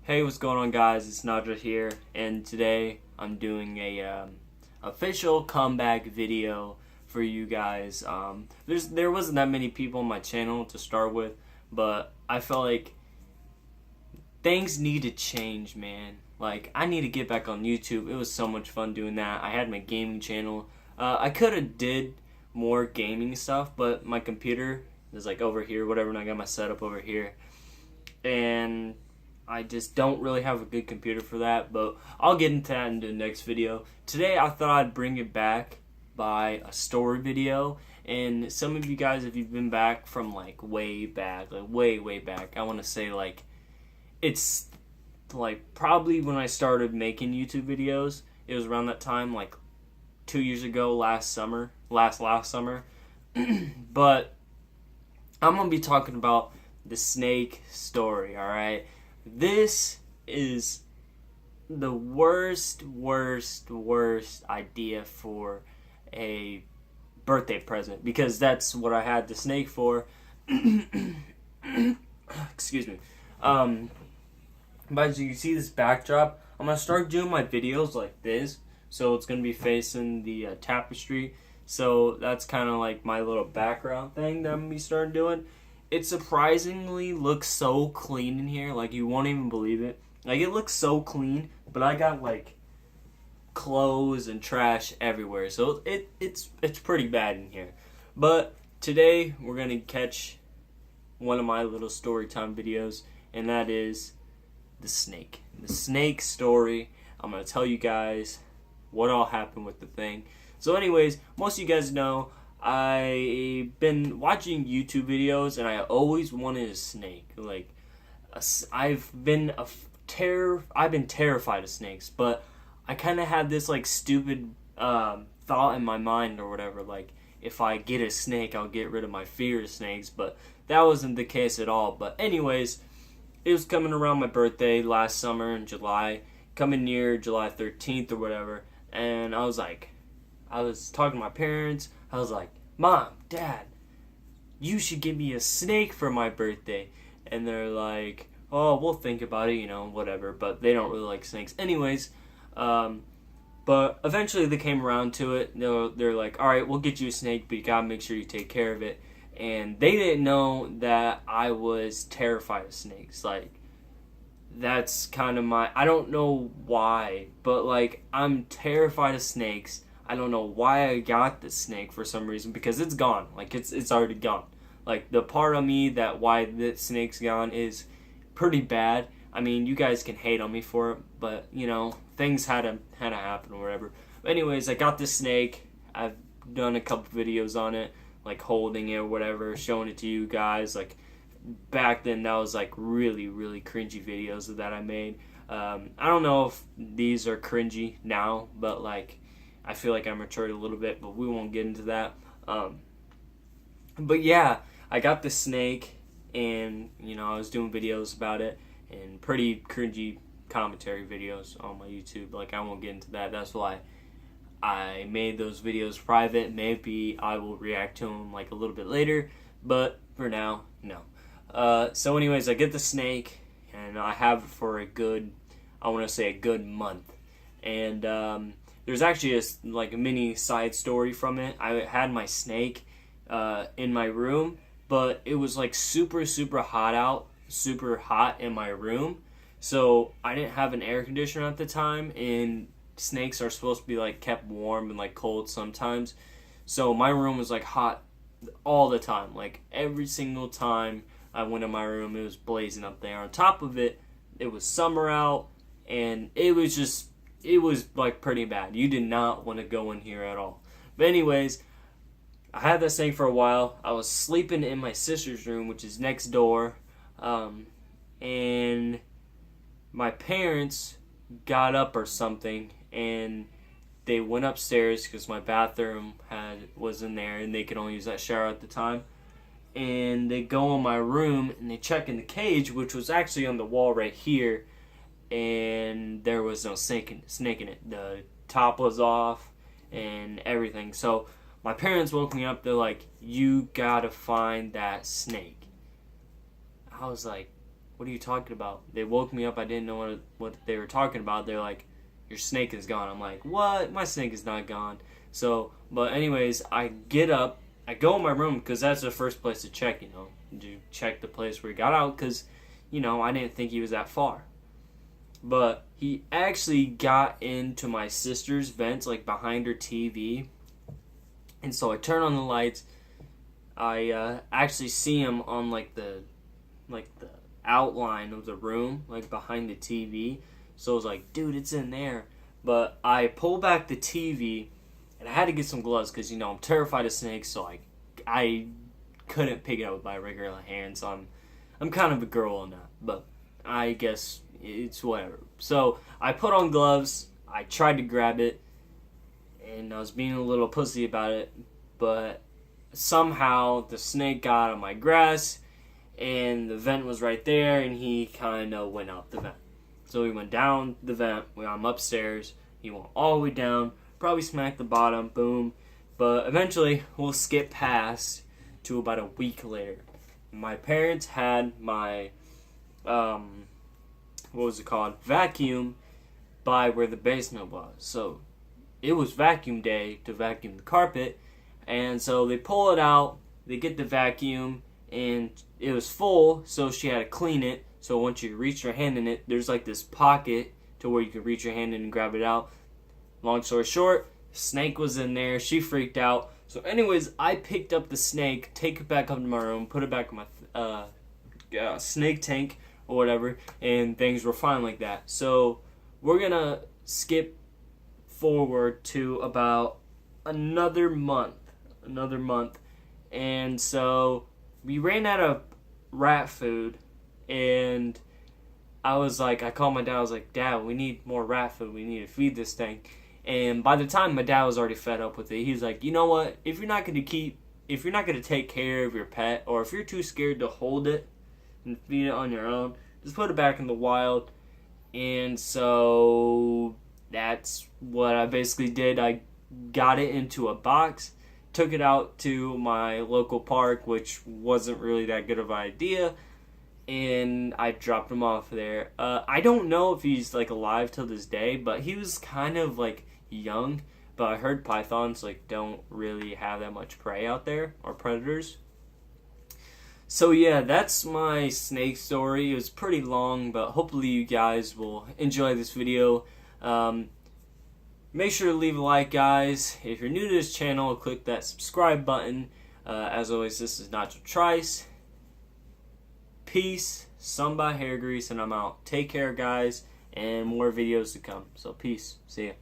Hey, what's going on, guys? It's Nadra here, and today I'm doing a official comeback video for you guys. There wasn't that many people on my channel to start with, but I felt like things need to change, man. Like, I need to get back on YouTube. It was so much fun doing that. I had my gaming channel. I could have did more gaming stuff, but my computer is like over here, whatever, and I got my setup over here, and I just don't really have a good computer for that, but I'll get into that in the next video. Today I thought I'd bring it back by a story video, and some of you guys, if you've been back from like way back, like way back, I want to say like it's like probably when I started making YouTube videos, it was around that time, like 2 years ago, last summer. But I'm going to be talking about the snake story, alright? This is the worst idea for a birthday present, because that's what I had the snake for. Excuse me. But as you can see, this backdrop, I'm going to start doing my videos like this. So it's going to be facing the tapestry. So that's kind of like my little background thing that I'm going to be starting doing. It surprisingly looks so clean in here, like you won't even believe it. Like, it looks so clean, but I got like clothes and trash everywhere, so it's pretty bad in here. But today we're gonna catch one of my little story time videos, and that is the snake story. I'm gonna tell you guys what all happened with the thing. So anyways, most of you guys know I've been watching YouTube videos, and I always wanted a snake. Like, I've been terrified of snakes, but I kind of had this like stupid thought in my mind or whatever. Like, if I get a snake, I'll get rid of my fear of snakes. But that wasn't the case at all. But anyways, it was coming around my birthday last summer in July, coming near July 13th or whatever, and I was talking to my parents. I was like, Mom, Dad, you should give me a snake for my birthday. And they're like, oh, we'll think about it, whatever. But they don't really like snakes. Anyways, but eventually they came around to it. They're like, all right, we'll get you a snake, but you gotta make sure you take care of it. And they didn't know that I was terrified of snakes. Like, that's kind of I don't know why, but like, I'm terrified of snakes. I don't know why I got the snake for some reason, because it's gone. Like, it's already gone. Like, the part of me that why the snake's gone is pretty bad. I mean, you guys can hate on me for it, but, things had to happen or whatever. But anyways, I got this snake. I've done a couple videos on it, like holding it or whatever, showing it to you guys. Like, back then, that was like really cringy videos that I made. I don't know if these are cringy now, but like, I feel like I matured a little bit, but we won't get into that. But yeah, I got the snake, and I was doing videos about it, and pretty cringy commentary videos on my YouTube. Like, I won't get into that. That's why I made those videos private. Maybe I will react to them like a little bit later, but for now, no. So anyways, I get the snake, and I have it for a good month. And there's actually a mini side story from it. I had my snake in my room, but it was like super hot in my room. So I didn't have an air conditioner at the time, and snakes are supposed to be like kept warm and like cold sometimes. So my room was like hot all the time. Like, every single time I went in my room, it was blazing up there. On top of it, it was summer out, and it was like pretty bad. You did not want to go in here at all. But anyways, I had that snake for a while. I was sleeping in my sister's room, which is next door, and my parents got up or something, and they went upstairs because my bathroom was in there, and they could only use that shower at the time. And they go in my room, and they check in the cage, which was actually on the wall right here, and there was no snake in it. The top was off and everything. So my parents woke me up. They're like, you gotta find that snake. I was like, what are you talking about? They woke me up. I didn't know what they were talking about. They're like, your snake is gone. I'm like, what? My snake is not gone. So, but anyways, I get up. I go in my room because that's the first place to check, you know. To check the place where he got out because, you know, I didn't think he was that far. But he actually got into my sister's vents, like behind her TV. And so I turn on the lights. I actually see him on like the outline of the room, like behind the TV. So I was like, dude, it's in there. But I pull back the TV, and I had to get some gloves because, you know, I'm terrified of snakes. So I couldn't pick it up with my regular hands. So I'm kind of a girl on that. But I guess it's whatever. So I put on gloves. I tried to grab it, and I was being a little pussy about it. But somehow the snake got on my grass, and the vent was right there, and he kind of went out the vent. So he went down the vent. I'm upstairs. He went all the way down, probably smacked the bottom, boom. But eventually, we'll skip past to about a week later. My parents had my, vacuum by where the basement was. So it was vacuum day to vacuum the carpet. And so they pull it out, they get the vacuum, and it was full, so she had to clean it. So once you reach your hand in it, there's like this pocket to where you can reach your hand in and grab it out. Long story short, snake was in there. She freaked out. So anyways, I picked up the snake, take it back up to my room, put it back in my snake tank or whatever, and things were fine like that. So we're going to skip forward to about another month. And so we ran out of rat food, and I called my dad. I was like, Dad, we need more rat food. We need to feed this thing. And by the time my dad was already fed up with it, he was like, you know what? If you're not going to take care of your pet, or if you're too scared to hold it and feed it on your own, just put it back in the wild. And so that's what I basically did. I got it into a box, took it out to my local park, which wasn't really that good of an idea, and I dropped him off there. I don't know if he's like alive till this day, but he was kind of like young. But I heard pythons like don't really have that much prey out there, or predators. So yeah, that's my snake story. It was pretty long, but hopefully you guys will enjoy this video. Make sure to leave a like, guys. If you're new to this channel, click that subscribe button. As always, this is Nacho Trice. Peace. Some by Hair Grease, and I'm out. Take care, guys, and more videos to come. So peace. See ya.